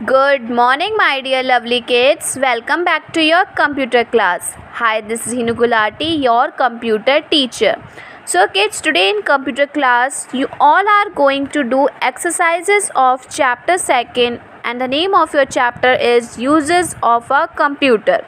Good morning, my dear lovely kids. Welcome back to your computer class. Hi, this is Hinu Gulati, your computer teacher. So, kids, today in computer class, you all are going to do exercises of chapter 2nd, and the name of your chapter is Uses of a Computer.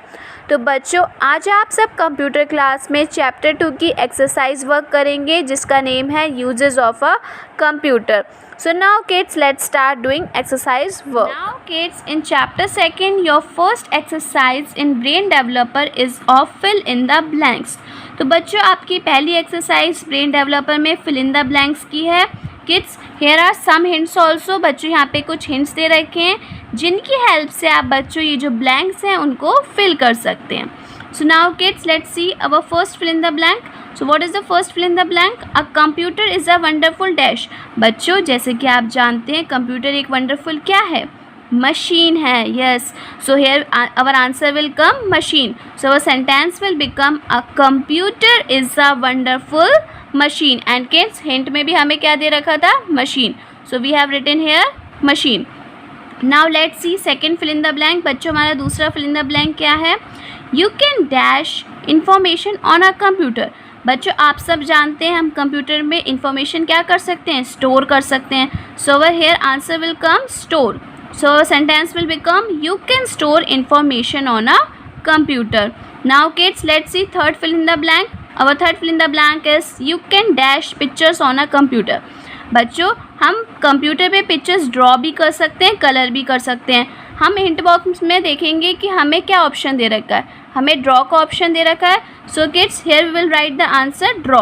तो बच्चों, आज आप सब computer class में chapter 2 की exercise work करेंगे जिसका name है uses of a computer. So now kids, let's start doing exercise work. Now kids, in chapter 2nd, your first exercise in brain developer is of fill in the blanks. तो बच्चों, आपकी पहली exercise brain developer में fill in the blanks की है. Kids, here are some hints also. बच्चों, यहाँ पे कुछ hints दे रखे हैं जिनकी हेल्प से आप बच्चों ये जो blanks हैं उनको fill कर सकते हैं. So now kids, let's see our first fill in the blank. So what is the first fill in the blank? A computer is a wonderful dash. बच्चों, जैसे कि आप जानते हैं कंप्यूटर एक वंडरफुल क्या है? मशीन है. Yes. So here our answer will come machine. So our sentence will become a computer is a wonderful machine. And kids, hint में भी हमें क्या दे रखा था? Machine. So we have written here machine. Now let's see second fill in the blank. बच्चों, हमारा दूसरा fill in the blank क्या है? You can dash information on a computer. बच्चों, आप सब जानते हैं हम कंप्यूटर में इंफॉर्मेशन क्या कर सकते हैं? स्टोर कर सकते हैं. So over here answer will come store. So sentence will become you can store information on a computer. Now kids, let's see third fill in the blank. Our third fill in the blank is you can dash pictures on a computer. बच्चों, हम computer पे pictures draw भी कर सकते हैं, colour भी कर सकते हैं. हम हिंट बॉक्स में देखेंगे कि हमें क्या ऑप्शन दे रखा है. हमें ड्रॉ का ऑप्शन दे रखा है. So kids, here we will write the answer draw.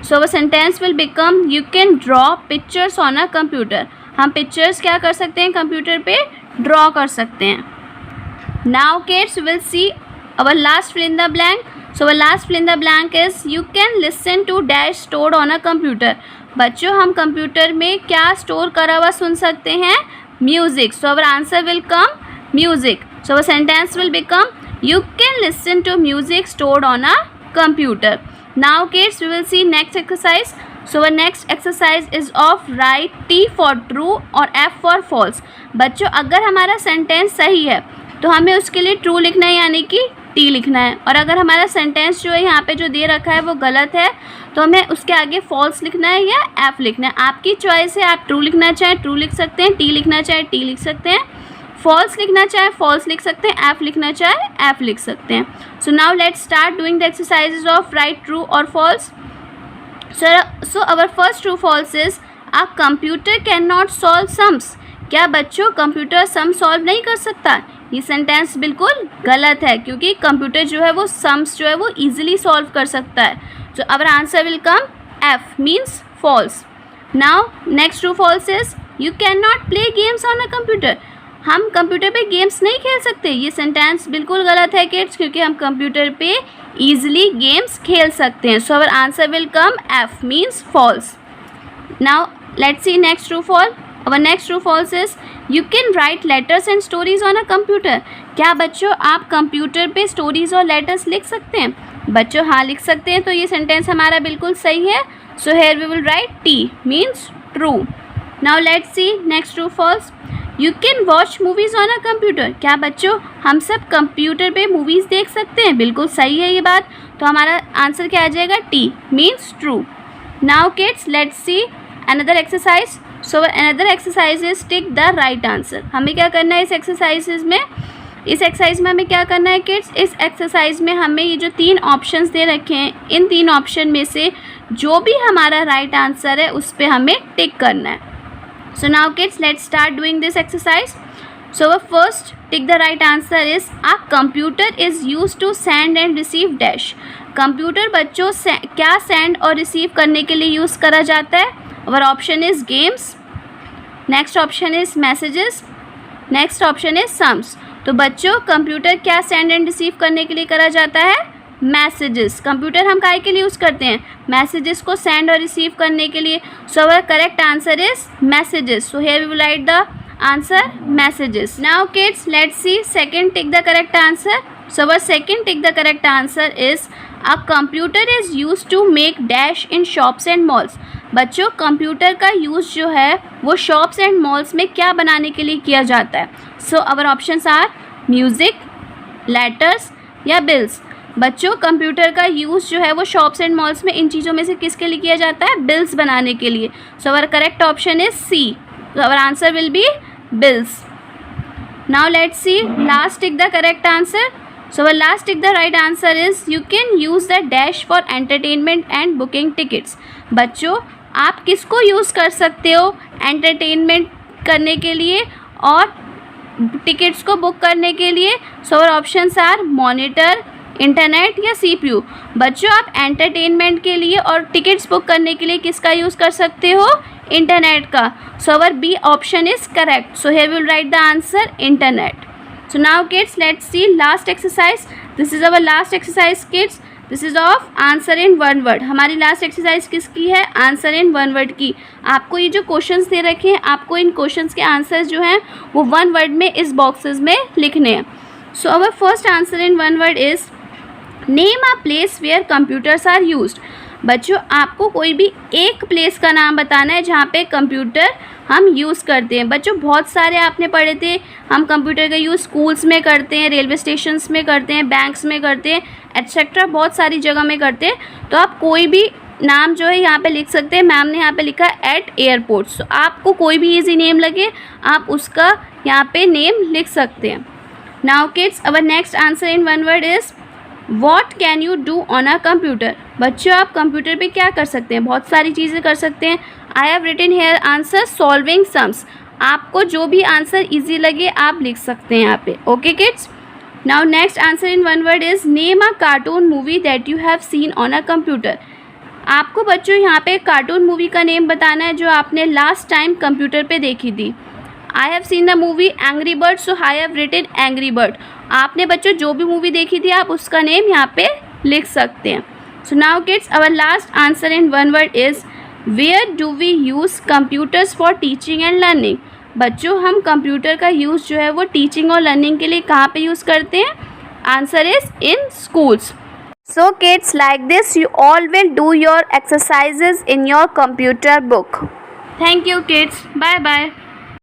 So our sentence will become you can draw pictures on a computer. हम पिक्चर्स क्या कर सकते हैं? कंप्यूटर पे ड्रॉ कर सकते हैं. Now kids, will see our last fill in the blank. So our last fill in the blank is you can listen to dash stored on a computer. बच्चों, हम कंप्यूटर में क्या स्टोर करा हुआ सुन सकते हैं? Music. So our answer will come music. So our sentence will become you can listen to music stored on a computer. Now kids, we will see next exercise. So our next exercise is of write T for true और F for false. बच्चों, अगर हमारा sentence सही है तो हमें उसके लिए ट्रू लिखना है, यानी कि T लिखना है. और अगर हमारा सेंटेंस जो है यहाँ पे जो दे रखा है वो गलत है तो हमें उसके आगे फॉल्स लिखना है या F लिखना है. आपकी चॉइस है. आप ट्रू लिखना चाहें ट्रू लिख सकते हैं, T लिखना चाहें T लिख सकते हैं, फॉल्स लिखना चाहे फॉल्स लिख सकते हैं, एफ लिखना चाहे एफ लिख सकते हैं. So now let's start doing the exercises of write true और false. So our first true false is a computer can not solve sums. क्या बच्चों, कंप्यूटर सम सॉल्व नहीं कर सकता? ये सेंटेंस बिल्कुल गलत है क्योंकि कंप्यूटर जो है वो सम्स जो है वो ईजिली सॉल्व कर सकता है. So our answer will come F means false. Now next true false is you can not play games on a computer. हम कंप्यूटर पे गेम्स नहीं खेल सकते. ये सेंटेंस बिल्कुल गलत है किड्स क्योंकि हम कंप्यूटर पे ईजिली गेम्स खेल सकते हैं. So our answer will come F means false. Now let's see next true fall. Our next true false is you can write letters and stories on a computer. क्या बच्चों, आप computer पे stories और letters लिख सकते हैं? बच्चों, हाँ लिख सकते हैं. तो ये सेंटेंस हमारा बिल्कुल सही है. So here we will write T means true. Now let's see next true false. You can watch movies on a computer. क्या बच्चों, हम सब कंप्यूटर पे मूवीज़ देख सकते हैं? बिल्कुल सही है ये बात. तो हमारा आंसर क्या आ जाएगा? T means true. Now kids, let's see another exercise. So another exercise is tick the right answer. हमें क्या करना है इस एक्सरसाइज में? इस एक्सरसाइज में हमें क्या करना है किड्स? इस एक्सरसाइज में हमें ये जो 3 ऑप्शंस दे रखे हैं इन 3 ऑप्शन में से जो भी हमारा राइट आंसर है उस पर हमें टिक करना है. So now kids, let's start doing this exercise. So our first tick the right answer is a computer is used to send and receive dash. Computer बच्चों क्या सेंड और रिसीव करने के लिए यूज़ करा जाता है? Our option is games. Next option is messages. Next option is sums. तो बच्चों, कंप्यूटर क्या सेंड एंड रिसीव करने के लिए करा जाता है? मैसेजेस. कंप्यूटर हम काय के लिए यूज़ करते हैं? मैसेजेस को सेंड और रिसीव करने के लिए. So our correct answer is messages. So here we will write the answer messages. Now kids, let's see second tick the correct answer. So our second tick the correct answer is a computer is used to make dash in shops and malls. बच्चों computer का use जो है वो shops and malls में क्या बनाने के लिए किया जाता है? So our options are music, letters या बिल्स। बच्चों कंप्यूटर का यूज़ जो है वो शॉप्स एंड मॉल्स में इन चीज़ों में से किसके लिए किया जाता है? बिल्स बनाने के लिए। So our correct option is C. So our answer will be bills. Now let's see, last tick the correct answer. So our last tick the right answer is you can use the dash for entertainment and booking tickets. बच्चों आप किसको use कर सकते हो entertainment करने के लिए और टिकट्स को बुक करने के लिए? सो और ऑप्शंस आर मॉनिटर, इंटरनेट या CPU. बच्चों आप एंटरटेनमेंट के लिए और टिकट्स बुक करने के लिए किसका यूज़ कर सकते हो? इंटरनेट का. So our B option is correct. So here we will write the answer internet. So now kids let's see last exercise. This is our last exercise kids. This is of answer in one word. हमारी last exercise किसकी है? Answer in one word की. आपको ये जो questions दे रखे हैं आपको इन क्वेश्चंस के आंसर्स जो हैं वो वन वर्ड में इस बॉक्सेस में लिखने हैं. So our first answer in one word is name a place where computers are used. बच्चों आपको कोई भी एक प्लेस का नाम बताना है जहाँ पे कंप्यूटर हम यूज़ करते हैं. बच्चों बहुत सारे आपने पढ़े थे, हम कंप्यूटर का यूज़ स्कूल्स में करते हैं, रेलवे स्टेशंस में करते हैं, बैंक्स में करते हैं, एट्सेट्रा बहुत सारी जगह में करते हैं. तो आप कोई भी नाम जो है यहाँ पे लिख सकते हैं. मैम ने यहाँ पे लिखा है एट एयरपोर्ट्स. तो आपको कोई भी ईजी नेम लगे आप उसका यहाँ पे नेम लिख सकते हैं. Now kids our next answer in one word is what can you do on a computer. बच्चों आप कंप्यूटर पे क्या कर सकते हैं? बहुत सारी चीज़ें कर सकते हैं. I have written here answer solving sums. आपको जो भी आंसर इजी लगे आप लिख सकते हैं यहाँ पे. Okay kids. Now next answer in one word is name a cartoon movie that you have seen on a computer. आपको बच्चों यहाँ पे कार्टून मूवी का नेम बताना है जो आपने लास्ट टाइम कंप्यूटर पे देखी थी. I have seen the movie Angry Bird. So I have written Angry Bird. आपने बच्चों जो भी मूवी देखी थी आप उसका नेम यहाँ पे लिख सकते हैं. So now kids our last answer in one word is where do we use computers for teaching and learning. बच्चों हम कंप्यूटर का यूज़ जो है वो टीचिंग और लर्निंग के लिए कहाँ पे यूज़ करते हैं? Answer is in schools. So kids, like this you all will do your exercises in your computer book. Thank you kids. Bye bye.